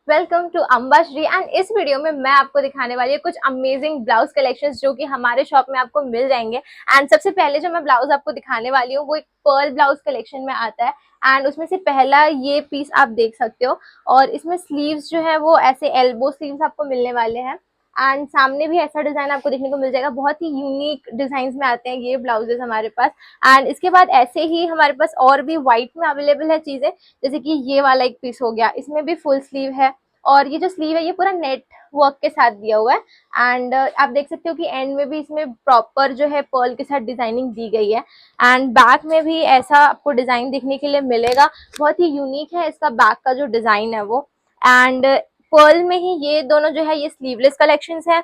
Welcome to अंबाश्री and इस video में मैं आपको दिखाने वाली हूँ कुछ अमेजिंग ब्लाउज कलेक्शंस जो कि हमारे शॉप में आपको मिल जाएंगे। एंड सबसे पहले जो मैं ब्लाउज आपको दिखाने वाली हूँ वो एक पर्ल ब्लाउज कलेक्शन में आता है। एंड उसमें से पहला ये पीस आप देख सकते हो और इसमें स्लीव्स जो है वो ऐसे एल्बो स्लीव्स आपको मिलने वाले हैं। एंड सामने भी ऐसा डिजाइन आपको देखने को मिल जाएगा। बहुत ही यूनिक डिजाइन में आते हैं ये ब्लाउजेस हमारे पास। एंड इसके बाद ऐसे ही हमारे पास और भी व्हाइट में अवेलेबल है चीजें, जैसे कि ये वाला एक पीस हो गया, इसमें भी फुल स्लीव है और ये जो स्लीव है ये पूरा नेट वर्क के साथ दिया हुआ है। एंड आप देख सकते हो कि एंड में भी इसमें प्रॉपर जो है पर्ल के साथ डिजाइनिंग दी गई है। एंड बैक में भी ऐसा आपको डिजाइन देखने के लिए मिलेगा। बहुत ही यूनिक है इसका बैक का जो डिजाइन है वो। एंड पर्ल में ही ये दोनों जो है ये स्लीवलेस कलेक्शंस है।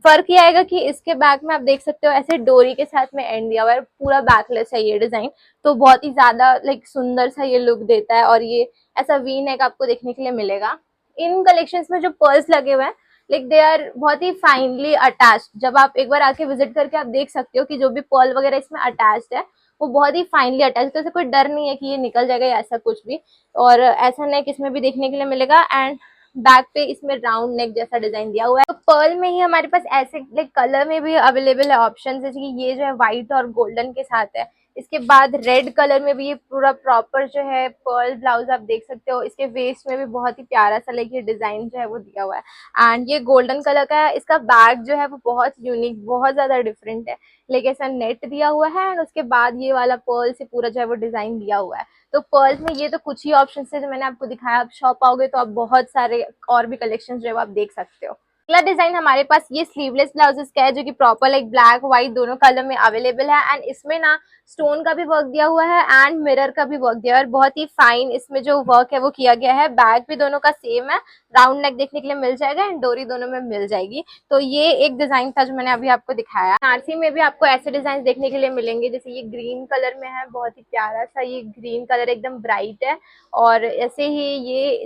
फर्क ये आएगा कि इसके बैक में आप देख सकते हो ऐसे डोरी के साथ में एंड दिया हुआ है, पूरा बैकलेस है ये डिजाइन। तो बहुत ही ज्यादा लाइक सुंदर सा ये लुक देता है और ये ऐसा वी नेक आपको देखने के लिए मिलेगा। इन कलेक्शंस में जो पर्ल्स लगे हुए हैं लाइक दे आर बहुत ही फाइनली अटैच्ड। जब आप एक बार आके विजिट करके आप देख सकते हो कि जो भी पर्ल वगैरह इसमें अटैच्ड है वो बहुत ही फाइनली अटैच, तो ऐसे कोई डर नहीं है कि ये निकल जाएगा या ऐसा कुछ भी। और ऐसा नेक इसमें भी देखने के लिए मिलेगा। एंड बैक पे इसमें राउंड नेक जैसा डिजाइन दिया हुआ है। तो पर्ल में ही हमारे पास ऐसे लाइक कलर में भी अवेलेबल है ऑप्शन, जैसे कि ये जो है व्हाइट और गोल्डन के साथ है। इसके बाद रेड कलर में भी ये पूरा प्रॉपर जो है पर्ल ब्लाउज आप देख सकते हो। इसके वेस्ट में भी बहुत ही प्यारा सा लाइक ये डिजाइन जो है वो दिया हुआ है। एंड ये गोल्डन कलर का है। इसका बैग जो है वो बहुत यूनिक, बहुत ज्यादा डिफरेंट है। लेकिन ऐसा नेट दिया हुआ है एंड उसके बाद ये वाला पर्ल से पूरा जो है वो डिजाइन दिया हुआ है। तो पर्ल्स में ये तो कुछ ही ऑप्शन है जो मैंने आपको दिखाया। आप शॉप आओगे तो आप बहुत सारे और भी कलेक्शन जो है आप देख सकते हो। अगला डिजाइन हमारे पास ये स्लीवलेस ब्लाउजेस का है जो कि प्रॉपर लाइक ब्लैक व्हाइट दोनों कलर में अवेलेबल है। एंड इसमें ना स्टोन का भी वर्क दिया हुआ है एंड मिरर का भी वर्क दिया हुआ है। बहुत ही फाइन इसमें जो वर्क है वो किया गया है। बैक भी दोनों का सेम है, राउंड नेक देखने के लिए मिल जाएगा एंड डोरी दोनों में मिल जाएगी। तो ये एक डिजाइन था जो मैंने अभी आपको दिखाया। बनारसी में भी आपको ऐसे डिजाइन देखने के लिए मिलेंगे, जैसे ये ग्रीन कलर में है, बहुत ही प्यारा सा ये ग्रीन कलर एकदम ब्राइट है। और ऐसे ही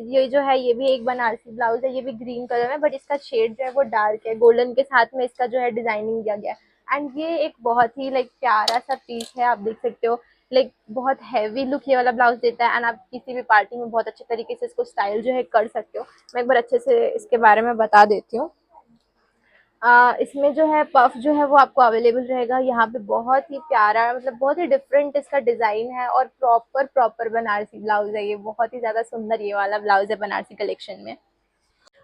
ये जो है ये भी एक बनारसी ब्लाउज है, ये भी ग्रीन कलर में, बट इसका शेड जो है वो डार्क है। गोल्डन के साथ में इसका जो है डिजाइनिंग दिया गया है। एंड ये एक बहुत ही लाइक प्यारा सा पीस है, आप देख सकते हो। लाइक बहुत हैवी लुक ये वाला ब्लाउज देता है एंड आप किसी भी पार्टी में बहुत अच्छे तरीके से इसको स्टाइल जो है कर सकते हो। मैं एक बार अच्छे से इसके बारे में बता देती हूँ। इसमें जो है पफ जो है वो आपको अवेलेबल रहेगा यहाँ पे। बहुत ही प्यारा, मतलब बहुत ही डिफरेंट इसका डिजाइन है और प्रॉपर प्रॉपर बनारसी ब्लाउज है ये। बहुत ही ज्यादा सुंदर ये वाला ब्लाउज है बनारसी कलेक्शन में।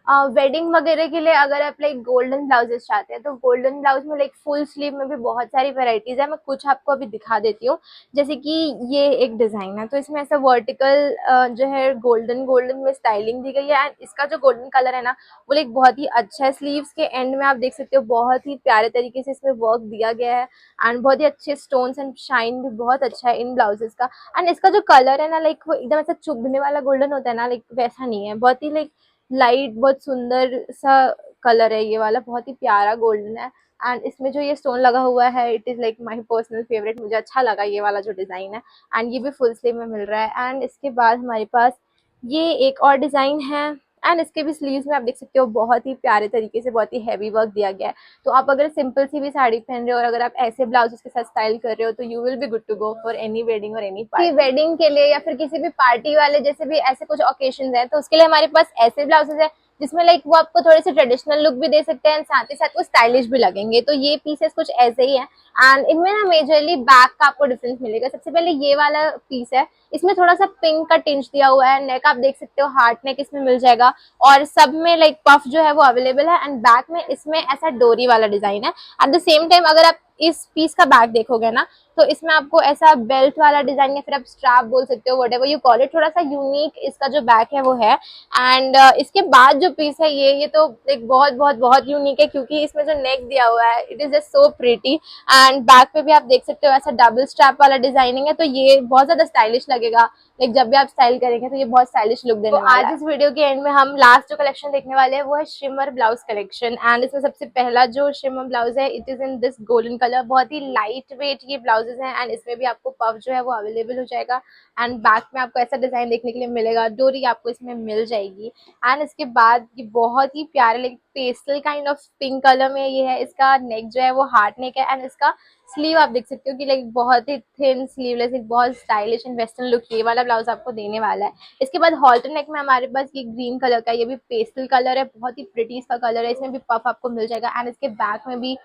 वेडिंग वगैरह के लिए अगर आप लाइक गोल्डन ब्लाउजेस चाहते हैं तो गोल्डन ब्लाउज में लाइक फुल स्लीव में भी बहुत सारी वेराइटीज है। मैं कुछ आपको अभी दिखा देती हूँ। जैसे कि ये एक डिजाइन है, तो इसमें ऐसा वर्टिकल जो है गोल्डन गोल्डन में स्टाइलिंग दी गई है। एंड इसका जो गोल्डन कलर है ना वो लाइक बहुत ही अच्छा है। स्लीव्स के एंड में आप देख सकते हो बहुत ही प्यारे तरीके से इसमें वर्क दिया गया है। एंड बहुत ही अच्छे स्टोन्स एंड शाइन भी बहुत अच्छा है इन ब्लाउजेस का। एंड इसका जो कलर है ना लाइक वो एकदम ऐसा चुभने वाला गोल्डन होता है ना, लाइक वैसा नहीं है। बहुत ही लाइक लाइट, बहुत सुंदर सा कलर है ये वाला, बहुत ही प्यारा गोल्डन है। एंड इसमें जो ये स्टोन लगा हुआ है it is like my personal favourite, मुझे अच्छा लगा ये वाला जो डिजाइन है। एंड ये भी फुल स्लीव में मिल रहा है। एंड इसके बाद हमारे पास ये एक और डिजाइन है एंड इसके भी स्लीव्स में आप देख सकते हो बहुत ही प्यारे तरीके से बहुत ही हैवी वर्क दिया गया है। तो आप अगर सिंपल सी भी साड़ी पहन रहे हो और अगर आप ऐसे ब्लाउज के साथ स्टाइल कर रहे हो तो you will be good to go for any wedding और एनी पार्टी। वेडिंग के लिए या फिर किसी भी पार्टी वाले जैसे भी ऐसे कुछ ओकेजन है तो उसके लिए हमारे पास ऐसे ब्लाउजेस है जिसमें लाइक वो आपको थोड़े से ट्रेडिशनल लुक भी दे सकते हैं, साथ ही साथ वो स्टाइलिश भी लगेंगे। तो ये पीसेस कुछ ऐसे ही है। एंड इनमें ना मेजरली बैक का आपको डिफरेंस मिलेगा। सबसे पहले ये वाला पीस है, इसमें थोड़ा सा पिंक का टिंच दिया हुआ है। नेक आप देख सकते हो हार्ट नेक इसमें मिल जाएगा और सब में लाइक पफ जो है वो अवेलेबल है। एंड बैक में इसमें ऐसा डोरी वाला डिजाइन है। एट द सेम टाइम अगर आप इस पीस का बैक देखोगे ना तो इसमें आपको ऐसा बेल्ट वाला डिजाइन या फिर आप स्ट्रैप बोल सकते हो, व्हाटएवर यू कॉल इट, थोड़ा सा यूनिक इसका जो बैक है वो है। एंड इसके बाद जो पीस है ये तो एक बहुत बहुत बहुत यूनिक है क्योंकि इसमें जो नेक दिया हुआ है it is just so pretty. And back पे भी आप देख सकते हो ऐसा डबल स्ट्रैप वाला डिजाइनिंग है, तो ये बहुत ज्यादा स्टाइलिश लगेगा। लाइक जब भी आप स्टाइल करेंगे तो ये बहुत स्टाइलिश लुक देने वाला है। आज इस वीडियो के एंड में हम लास्ट जो कलेक्शन देखने वाले हैं वो है शिमर ब्लाउज कलेक्शन। एंड इसमें सबसे पहला जो शिमर ब्लाउज है it is in this golden colour. बहुत ही लाइट वेट ये ब्लाउजेस हैं एंड इसमें भी आपको पफ जो है वो अवेलेबल हो जाएगा। एंड बैक में आपको ऐसा डिजाइन देखने के लिए मिलेगा, डोरी आपको इसमें मिल जाएगी। एंड इसके बाद ये बहुत ही प्यारे like pastel kind of pink colour में ये है। इसका नेक जो है वो हार्ट नेक है एंड इसका स्लीव आप देख सकते हो कि लाइक बहुत ही थिन स्लीवलेस, एक बहुत स्टाइलिश एंड वेस्टर्न लुक ये वाला ब्लाउज आपको देने वाला है। इसके बाद हॉल्टर नेक में हमारे पास ये ग्रीन कलर का, ये भी पेस्टल कलर है, बहुत ही प्रिटी इसका कलर है, इसमें भी पफ आपको मिल जाएगा। एंड इसके बैक में भी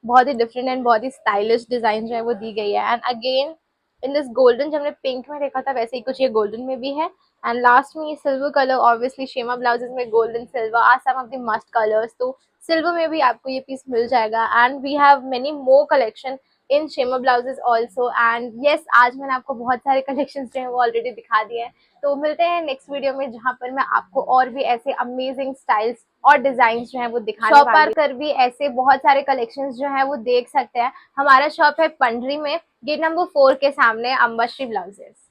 बहुत ही डिफरेंट एंड बहुत ही स्टाइलिश डिजाइन जो है वो दी गई है। And again in this golden, जो हमने पिंक में देखा था वैसे ही कुछ ये गोल्डन में भी है। एंड लास्ट में ये silver colour, obviously shema blouses में golden silver are some of the must colours, तो सिल्वर में भी आपको ये पीस मिल जाएगा। And we have many more collection in shema blouses also. And yes, आज मैंने आपको बहुत सारे कलेक्शन जो है वो ऑलरेडी दिखा दिए हैं। तो मिलते हैं नेक्स्ट वीडियो में, जहां पर मैं आपको और भी ऐसे अमेजिंग स्टाइल्स और डिजाइन जो है वो दिखाने वाली हूं। शॉप पर कर भी ऐसे बहुत सारे कलेक्शंस जो है वो देख सकते हैं। हमारा शॉप है पंडरी में, गेट नंबर 4 के सामने, अंबाश्री ब्लाउजेस।